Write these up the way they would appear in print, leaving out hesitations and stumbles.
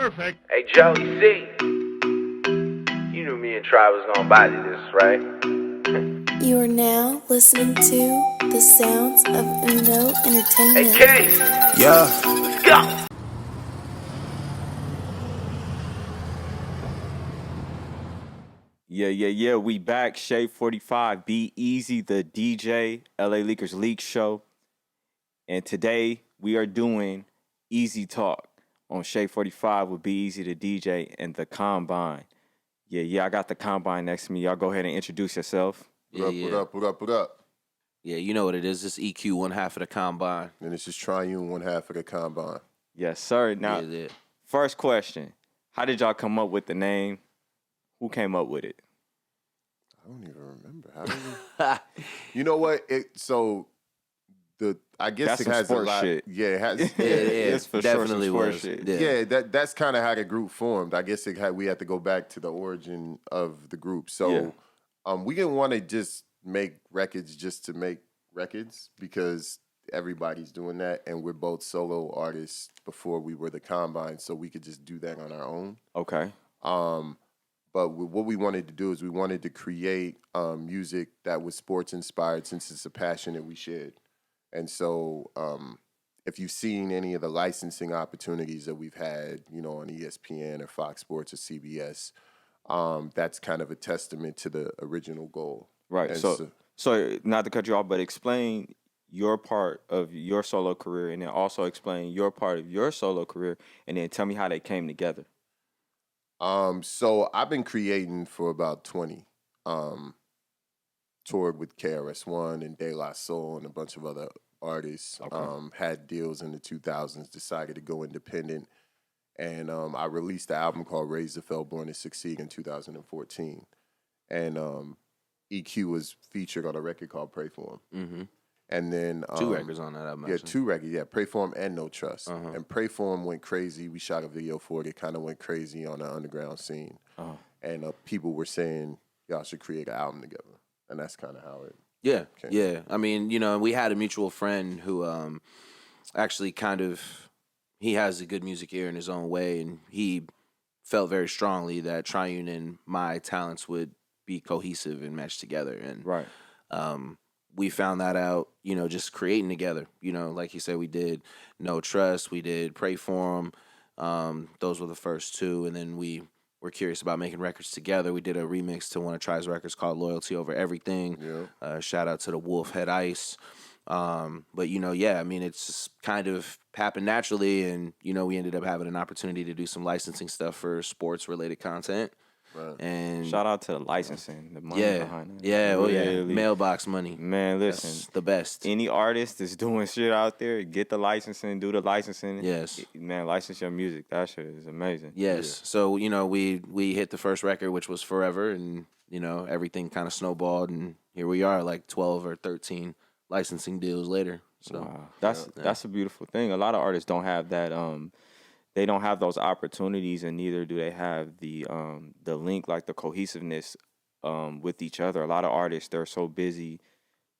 Perfect. Hey, Joe, you see, you knew me and Tri was gonna body this, right? You are now listening to the sounds of Uno Entertainment. Hey, Case, Yeah. let's go. Yeah. We back. Shade 45. B Eazy The DJ. LA Leakers Leak Show. And today we are doing Easy Talk on Shade 45 with B Eazy The DJ and the Combine. Yeah. I got the Combine next to me. Y'all go ahead and introduce yourself. What up? Yeah, you know what it is. This EQ, one half of the Combine. And this is Triune, one half of the Combine. Yes, sir. Now, Yeah. first question. How did y'all come up with the name? Who came up with it? I don't even remember. How did we... You know what? I guess That's it some has a sports lot. shit. Yeah, it has. It's for definitely sure some was. sports shit. Yeah. That's kind of how the group formed. I guess we had to go back to the origin of the group. So, we didn't want to just make records just to make records because everybody's doing that, and we're both solo artists before we were the Combine, so we could just do that on our own. Okay. But what we wanted to do is we wanted to create music that was sports inspired, since it's a passion that we shared. And so, if you've seen any of the licensing opportunities that we've had, on ESPN or Fox Sports or CBS, that's kind of a testament to the original goal. Right. And So not to cut you off, but explain your part of your solo career, and then also explain your part of your solo career, and then tell me how they came together. So I've been creating for about 20. Toured with KRS-One and De La Soul and a bunch of other artists. Okay. Had deals in the 2000s, decided to go independent. And I released an album called Raise the Fell, Born to Succeed in 2014. And EQ was featured on a record called Pray For Him. Mm-hmm. And then... 2 records on that album. Yeah, 2 records. Yeah, Pray For Him and No Trust. Uh-huh. And Pray For Him went crazy. We shot a video for it. It kind of went crazy on the underground scene. Uh-huh. And people were saying, y'all should create an album together. And that's kind of how it... Yeah, came. yeah. I mean, we had a mutual friend who actually he has a good music ear in his own way, and he felt very strongly that Triune and my talents would be cohesive and mesh together. And Right. we found that out, just creating together. Like you said, we did No Trust, we did Pray For Him. Those were the first 2, and then we were curious about making records together. We did a remix to one of Tri's records called Loyalty Over Everything. Yeah. Shout out to the Wolf Head Ice. But it's just kind of happened naturally, and we ended up having an opportunity to do some licensing stuff for sports related content. Right. And Shout out to the licensing, the money behind it. Yeah, Really. mailbox money. Man, listen, That's the best. any artist that's doing shit out there, get the licensing, do the licensing. Yes. Man, license your music. That shit is amazing. Yes. Yeah. So, we hit the first record, which was Forever, and, everything kind of snowballed, and here we are, like 12 or 13 licensing deals later. So Wow. That's a beautiful thing. A lot of artists don't have that. They don't have those opportunities, and neither do they have the link, like the cohesiveness with each other. A lot of artists, they're so busy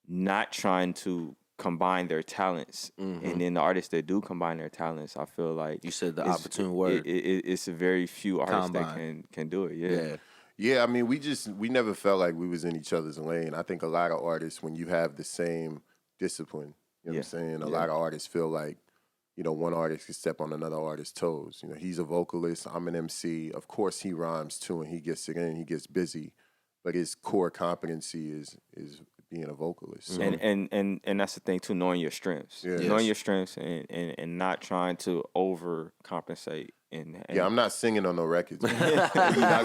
not trying to combine their talents, and then the artists that do combine their talents, I feel like you said the opportune word. It's a very few artists Combine. that can do it. Yeah. Yeah, I mean, we never felt like we was in each other's lane. I think a lot of artists, when you have the same discipline, you know what I'm saying? A lot of artists feel like, one artist can step on another artist's toes. He's a vocalist, I'm an MC. Of course he rhymes too, and he gets it in, he gets busy. But his core competency is being a vocalist. So. And that's the thing too, knowing your strengths. Yeah. Knowing your strengths and not trying to overcompensate. And I'm not singing on no records. You're not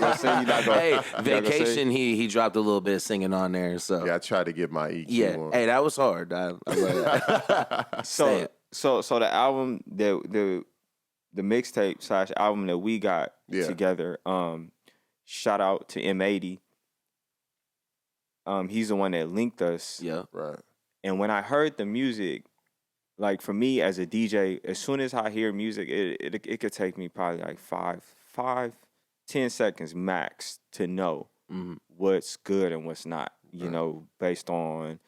gonna sing. You're not gonna. Hey, you're not gonna Vacation, sing? he dropped a little bit of singing on there. So Yeah, I try to get my EQ yeah. on. Hey, that was hard. I love that. Say So the album, the mixtape / album that we got together. Shout out to M80. He's the one that linked us. Yeah. Right. And when I heard the music, like for me as a DJ, as soon as I hear music, it could take me probably like 10 seconds max to know what's good and what's not. Based on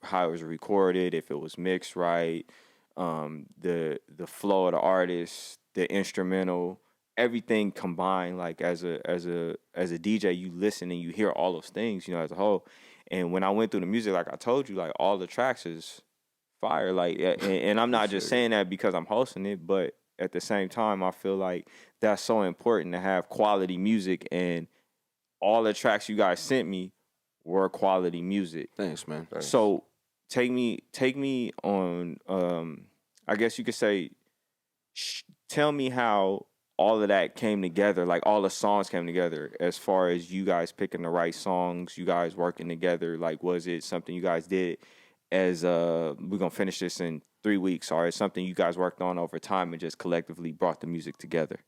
how it was recorded, if it was mixed right, the flow of the artist, the instrumental, everything combined, like as a DJ, you listen and you hear all those things, as a whole. And when I went through the music, like I told you, like all the tracks is fire. Like, and I'm not just saying that because I'm hosting it, but at the same time, I feel like that's so important to have quality music, and all the tracks you guys sent me were quality music. Thanks, man. Thanks. So take me on, I guess you could say, tell me how all of that came together, like all the songs came together, as far as you guys picking the right songs, you guys working together. Like, was it something you guys did as we're gonna finish this in 3 weeks, or is something you guys worked on over time and just collectively brought the music together?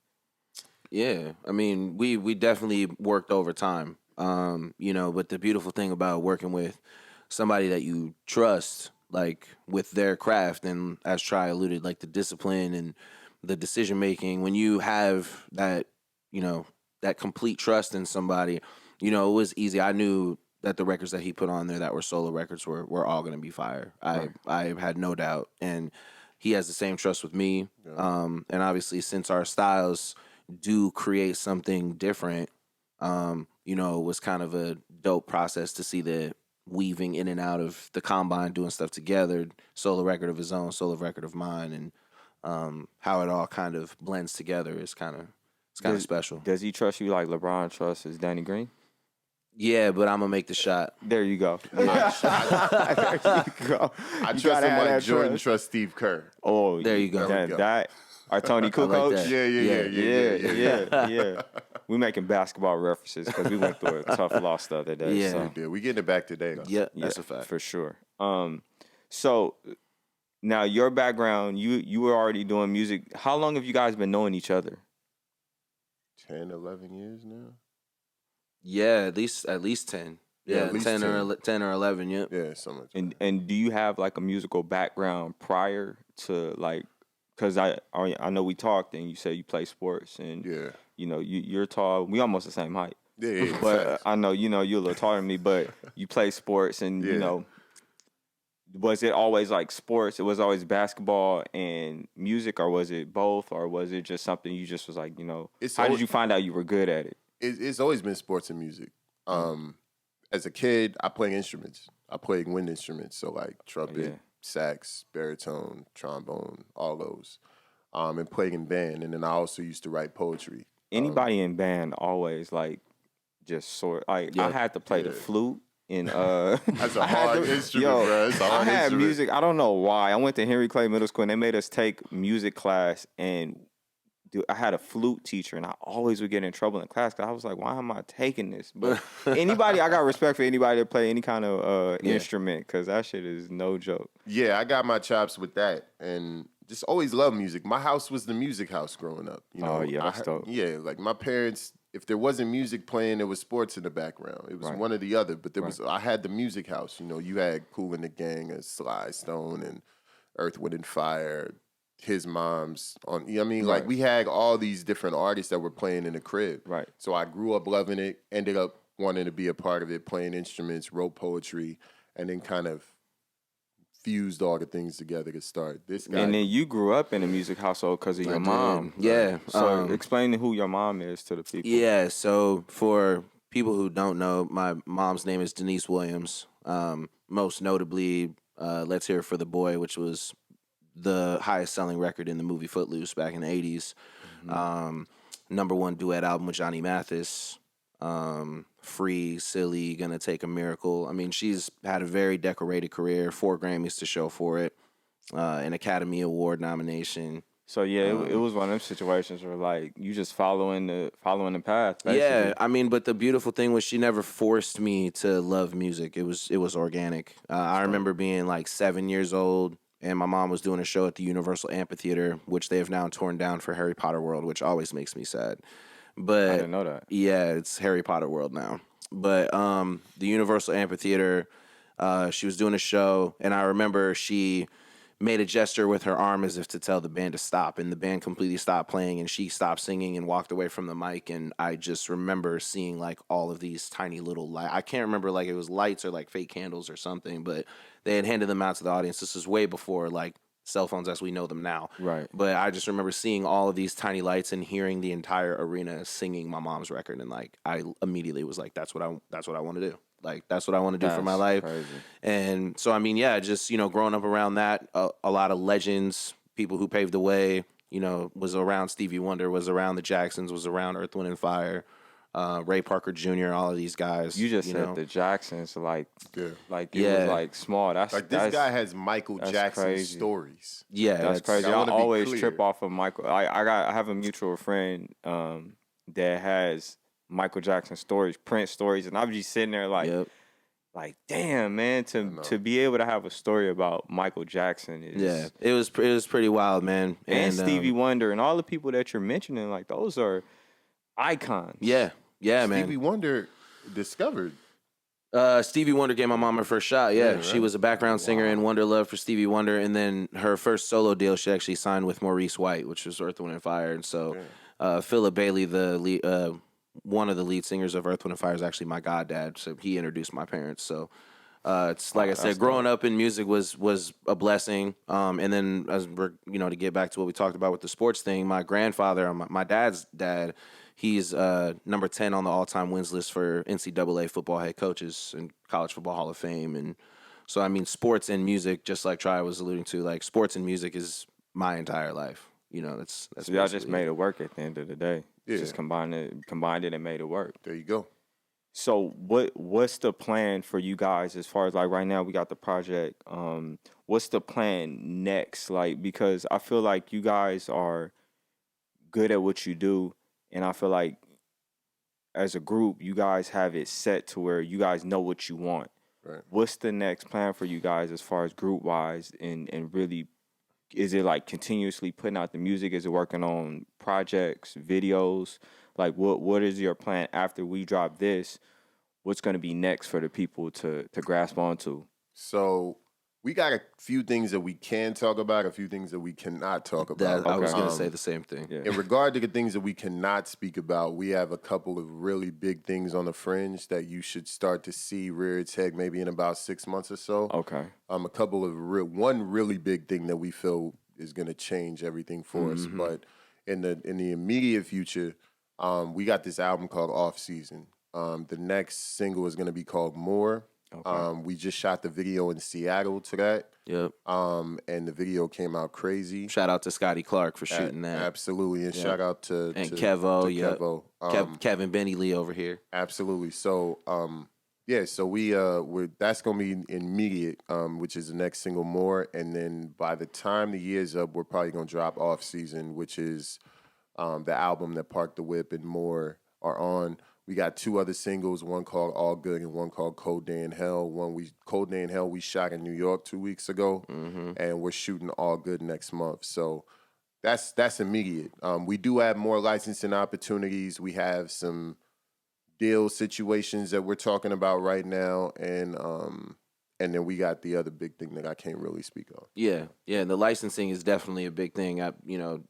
Yeah, I mean, we definitely worked over time. But the beautiful thing about working with somebody that you trust, like with their craft, and as Tri alluded, like the discipline and the decision making, when you have that, that complete trust in somebody, it was easy. I knew that the records that he put on there that were solo records were all going to be fire. I had no doubt. And he has the same trust with me. Yeah. And obviously, since our styles do create something different, it was kind of a dope process to see the weaving in and out of the combine, doing stuff together, solo record of his own, solo record of mine, and how it all kind of blends together is kind of special. Does he trust you like LeBron trusts his Danny Green? Yeah, but I'm gonna make the shot. There you go. Yeah. There you go. I trust him like Jordan trusts Steve Kerr. Oh, there you go. That our Tony Kukoc. Like Yeah. We making basketball references because we went through a tough loss the other day. Yeah, so. We did. We getting it back today, though. Yeah, that's a fact for sure. So now your background, you were already doing music. How long have you guys been knowing each other? 10, 11 years now. Yeah, at least 10. Yeah, at least 10 or 11. Yep. Yeah, something like that. And do you have like a musical background prior to like? Because I know we talked and you said you play sports and you're tall. We almost the same height. Yeah. But I know you're a little taller than me. But you play sports and was it always like sports? It was always basketball and music, or was it both, or was it just something you just was like how did you find out you were good at it? It's always been sports and music. As a kid, I played instruments. I played wind instruments, so like trumpet, sax, baritone, trombone, all those. And playing in band. And then I also used to write poetry. Anybody in band always like just sort like I had to play the flute. And that's a hard instrument, bro. It's a hard I had instrument. music. I don't know why. I went to Henry Clay Middle School and they made us take music class, and I had a flute teacher, and I always would get in trouble in class because I was like, why am I taking this? But I got respect for anybody that play any kind of instrument, because that shit is no joke. Yeah, I got my chops with that, and just always loved music. My house was the music house growing up. Oh yeah, that's dope. Yeah, like my parents, if there wasn't music playing, there was sports in the background. It was one or the other, but I had the music house. You had Kool and the Gang and Sly Stone and Earth, Wind and Fire. His mom's on, like we had all these different artists that were playing in the crib. Right. So I grew up loving it, ended up wanting to be a part of it, playing instruments, wrote poetry, and then kind of fused all the things together to start this guy. And then you grew up in a music household because of your mom. Yeah. So explain who your mom is to the people. Yeah. So for people who don't know, my mom's name is Denise Williams. Most notably, Let's Hear It for the Boy, which was the highest selling record in the movie Footloose back in the 80s. Number one duet album with Johnny Mathis. Free, Silly, Gonna Take a Miracle. I mean, she's had a very decorated career, 4 Grammys to show for it, an Academy Award nomination. So yeah, it was one of them situations where like you just following the path. Basically. Yeah, I mean, but the beautiful thing was she never forced me to love music. It was organic. I remember being like 7 years old, and my mom was doing a show at the Universal Amphitheater, which they have now torn down for Harry Potter World, which always makes me sad. But I didn't know that. Yeah, it's Harry Potter World now. But the Universal Amphitheater, she was doing a show, and I remember she made a gesture with her arm as if to tell the band to stop, and the band completely stopped playing, and she stopped singing and walked away from the mic, and I just remember seeing like all of these tiny little lights. I can't remember like it was lights or like fake candles or something, but they had handed them out to the audience. This is way before like cell phones as we know them now. Right. But I just remember seeing all of these tiny lights and hearing the entire arena singing my mom's record, and like I immediately was like, that's what I want to do. Like that's what I want to do for my That's life. crazy. And so I mean, yeah, just growing up around that, a lot of legends, people who paved the way. Was around Stevie Wonder, was around the Jacksons, was around Earth, Wind and Fire, Ray Parker Jr., all of these guys. You just said the Jacksons, like Yeah. it was like small. That's Like this guy has Michael that's Jackson crazy. stories. Yeah, That's crazy. I I wanna be always clear. trip off of Michael. I have a mutual friend that has Michael Jackson stories, Prince stories, and I'm just sitting there like, Yep. like damn man, to be able to have a story about Michael Jackson is Yeah, it was pretty wild, man. and Stevie Wonder and all the people that you're mentioning, like those are icons. Yeah, man. Stevie Wonder discovered. Stevie Wonder gave my mom her first shot. Yeah, Yeah, she right? was a background singer in Wonder Love for Stevie Wonder, and then her first solo deal, she actually signed with Maurice White, which was Earth, Wind and Fire. And so, Philip Bailey, the lead, one of the lead singers of Earth, Wind and Fire, is actually my goddad. So he introduced my parents. So it's like I said, growing up in music was a blessing. And then as we're to get back to what we talked about with the sports thing, my grandfather, my dad's dad. He's number 10 on the all-time wins list for NCAA football head coaches and College Football Hall of Fame. And so, I mean, sports and music, just like Tri was alluding to, like sports and music is my entire life. That's So y'all just basically made it work at the end of the day. Yeah. Just combined it and made it work. There you go. So what's the plan for you guys as far as like right now we got the project. What's the plan next? Like, because I feel like you guys are good at what you do, and I feel like as a group you guys have it set to where you guys know what you want. Right. What's the next plan for you guys as far as group wise, and really, is it like continuously putting out the music? Is it working on projects, videos? Like what is your plan after we drop this? What's going to be next for the people to grasp onto? So we got a few things that we can talk about, a few things that we cannot talk about. I was Okay. going to say the same thing. Yeah. In regard to the things that we cannot speak about, we have a couple of really big things on the fringe that you should start to see rear its head maybe in about 6 months or so. Okay. A couple of one really big thing that we feel is going to change everything for us. But in the immediate future, we got this album called Off Season. The next single is going to be called More. Okay. We just shot the video in Seattle to that. Yep. And the video came out crazy. Shout out to Scotty Clark for shooting that. Absolutely. And shout out to Kevo, to yep. Kevo. Kevin Benny Lee over here. Absolutely. So so we're that's gonna be immediate, which is the next single More. And then by the time the year's up, we're probably gonna drop Off Season, which is the album that Park the Whip and More are on. We got 2 other singles, one called All Good and one called Cold Day in Hell. Cold Day in Hell we shot in New York 2 weeks ago, and we're shooting All Good next month. So that's immediate. We do have more licensing opportunities. We have some deal situations that we're talking about right now, and then we got the other big thing that I can't really speak on. Yeah. The licensing is definitely a big thing.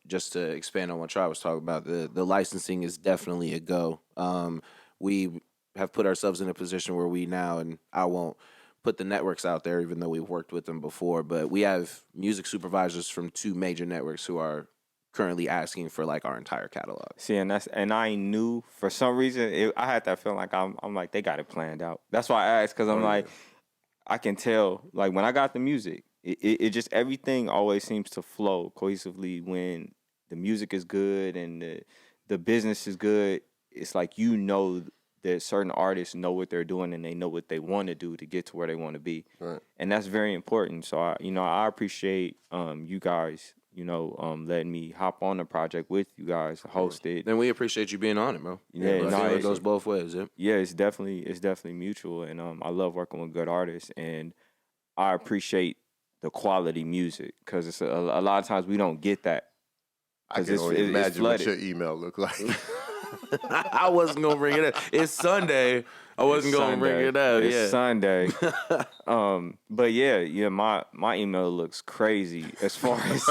Just to expand on what Tri was talking about, the licensing is definitely a go. We have put ourselves in a position where we now, and I won't put the networks out there, even though we've worked with them before, but we have music supervisors from 2 major networks who are currently asking for like our entire catalog. See, and I knew for some reason I had that feeling like I'm like they got it planned out. That's why I asked, because I'm like. I can tell, like, when I got the music, it just, everything always seems to flow cohesively when the music is good and the business is good. It's like, that certain artists know what they're doing and they know what they want to do to get to where they want to be. Right. And that's very important. So, I appreciate you guys, letting me hop on the project with you guys, host it. And we appreciate you being on it, bro. Yeah, I feel it goes both ways. Yeah. Yeah, it's definitely mutual, and I love working with good artists, and I appreciate the quality music, because it's a lot of times we don't get that. I can only imagine what your email looked like. I wasn't gonna bring it up. It's Sunday. I wasn't gonna bring it up. It's Sunday. But yeah, my email looks crazy as far as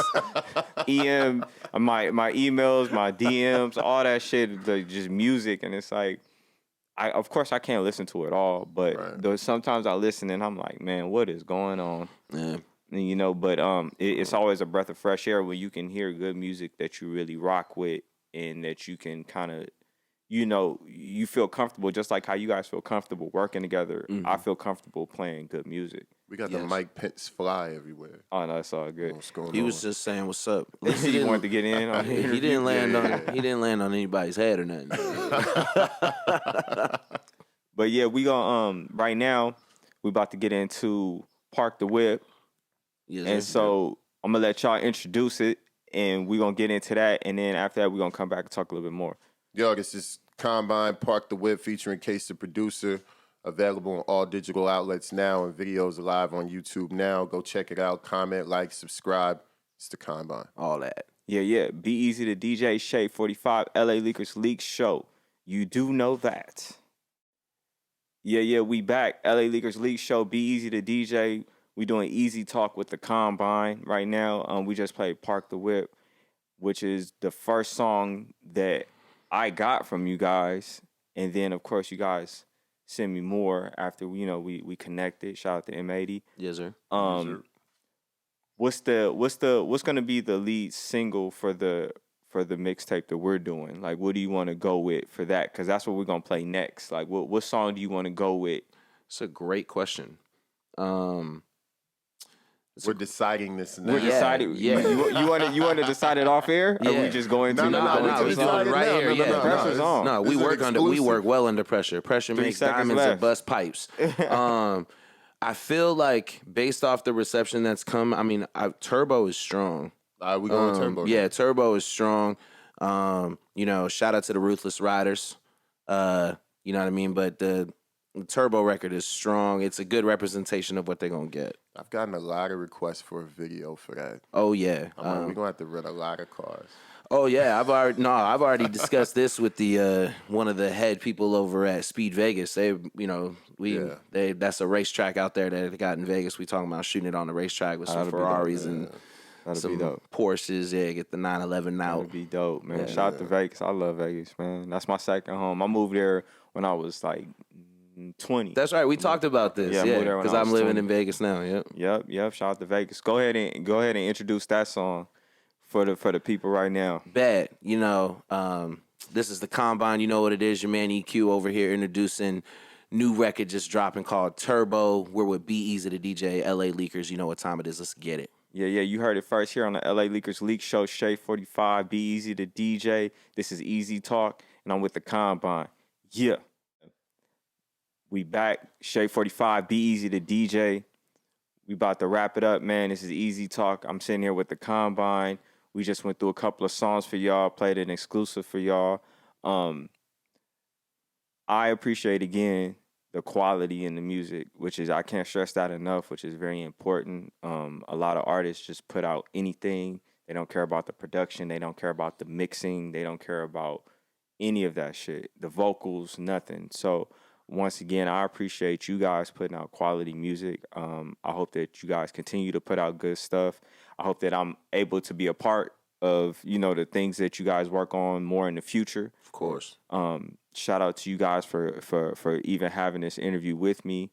my emails, my DMs, all that shit, like just music, and it's like, of course I can't listen to it all, but sometimes I listen and I'm like, man, what is going on? Yeah. And, you know, but it's always a breath of fresh air when you can hear good music that you really rock with and that you can kind of, you know, you feel comfortable, just like how you guys feel comfortable working together. I feel comfortable playing good music. We got the Mike Pence fly everywhere. Oh, no, it's all good. What's going He on? was just saying what's up. At least He wanted to get in on the he interview. didn't land on yeah. he didn't land on anybody's head or nothing. But yeah, we gonna right now we about to get into Park the Whip. Yes, And sir. so I'm gonna let y'all introduce it, and we're gonna get into that, and then after that we're gonna come back and talk a little bit more. Yo, this is Combine Park the Whip featuring Case the Producer. Available on all digital outlets now, and videos are live on YouTube now. Go check it out. Comment, like, subscribe. It's the Combine. all that. Yeah. Be Easy The DJ, Shade 45, LA Leakers Leak Show. You do know that. Yeah, we back. LA Leakers Leak Show, Be Easy The DJ. We doing easy talk with the Combine right now. We just played Park the Whip, which is the first song that I got from you guys. And then, of course, you guys send me more after, you know, we connected. Shout out to M80. Yes, sir. What's gonna be the lead single for the mixtape that we're doing? Like, what do you want to go with for that? Because that's what we're gonna play next. Like, what song do you want to go with? It's a great question. We're deciding this now. We're deciding. yeah. You want to decide it off air? Or Yeah. we just going to No, we we do it right here. Yeah, pressure's on. No, we This is work an under. We exclusive. work well under pressure. Pressure 3 makes seconds diamonds left. and bust pipes. I feel like based off the reception that's come, I mean, Turbo is strong. All right, we going Turbo. Yeah, Turbo is strong. You know, shout out to the Ruthless Riders. You know what I mean? But the Turbo record is strong. It's a good representation of what they're gonna get. I've gotten a lot of requests for a video for that. Oh yeah. I'm like, we're going to have to rent a lot of cars. Oh yeah, I've already discussed this with the one of the head people over at Speed Vegas. They, you know, that's a racetrack out there that they got in Vegas. We talking about shooting it on the racetrack with some That'd be dope, Ferraris and That'd some be dope. Porsches. Yeah, get the 911 out. That'd be dope, man. Shout out to Vegas. I love Vegas, man. That's my second home. I moved there when I was like 20. That's right. We talked about this. Yeah, I Yeah, moved there when because I I'm was living 20. in Vegas now. Yep. Yep. Shout out to Vegas. Go ahead and introduce that song for the people right now. Bad. You know, this is the Combine. You know what it is. Your man EQ over here introducing new record just dropping called Turbo. We're with B Eazy The DJ, LA Leakers. You know what time it is. Let's get it. Yeah, you heard it first here on the LA Leakers Leak Show, Shade 45, Be Easy The DJ. This is Easy Talk, and I'm with the Combine. Yeah. We back, Shade 45, Be Easy The DJ. We about to wrap it up, man. This is Easy Talk. I'm sitting here with the Combine. We just went through a couple of songs for y'all, played an exclusive for y'all. I appreciate, again, the quality in the music, which is, I can't stress that enough, which is very important. A lot of artists just put out anything. They don't care about the production. They don't care about the mixing. They don't care about any of that shit. The vocals, nothing. So once again, I appreciate you guys putting out quality music. I hope that you guys continue to put out good stuff. I hope that I'm able to be a part of, you know, the things that you guys work on more in the future. Of course. Shout out to you guys for even having this interview with me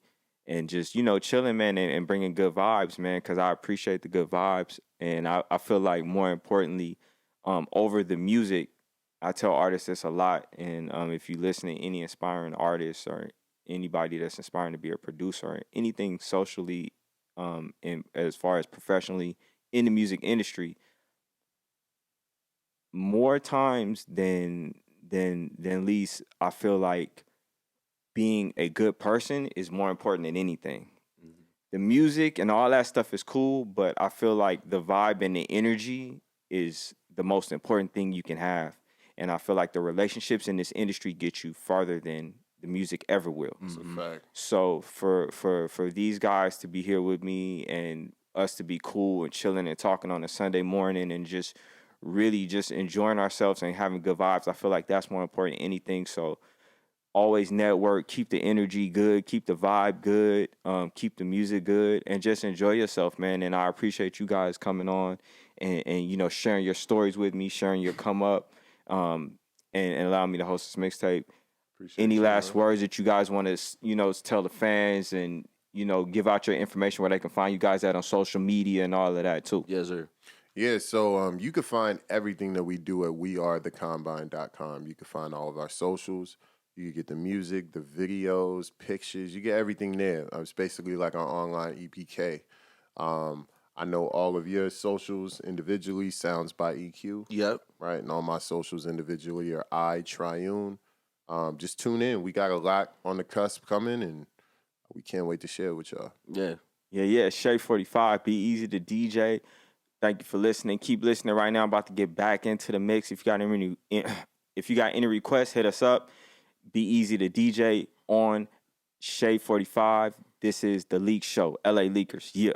and just, you know, chilling, man, and bringing good vibes, man, because I appreciate the good vibes. And I feel like more importantly, over the music, I tell artists this a lot. And if you listen to any inspiring artists or anybody that's inspiring to be a producer or anything socially, and as far as professionally in the music industry, more times than least, I feel like being a good person is more important than anything. Mm-hmm. The music and all that stuff is cool, but I feel like the vibe and the energy is the most important thing you can have. And I feel like the relationships in this industry get you farther than the music ever will. That's a fact. So for these guys to be here with me and us to be cool and chilling and talking on a Sunday morning and just really just enjoying ourselves and having good vibes, I feel like that's more important than anything. So always network, keep the energy good, keep the vibe good, keep the music good, and just enjoy yourself, man. And I appreciate you guys coming on and you know, sharing your stories with me, sharing your come up, and allowing me to host this mixtape. Appreciate Any you, last man. words that you guys want to, you know, tell the fans and give out your information where they can find you guys at on social media and all of that too. Yes, sir. Yeah, so you can find everything that we do at wearethecombine.com. You can find all of our socials. You can get the music, the videos, pictures. You get everything there. It's basically like our online EPK. I know all of your socials individually, Sounds by EQ. Yep. Right, and all my socials individually are Triune. Just tune in. We got a lot on the cusp coming, and we can't wait to share it with y'all. Yeah. Yeah. Shay 45, B Eazy The DJ. Thank you for listening. Keep listening right now. I'm about to get back into the mix. If you got any requests, hit us up. B Eazy The DJ on Shay 45. This is The Leak Show. LA Leakers. Yeah.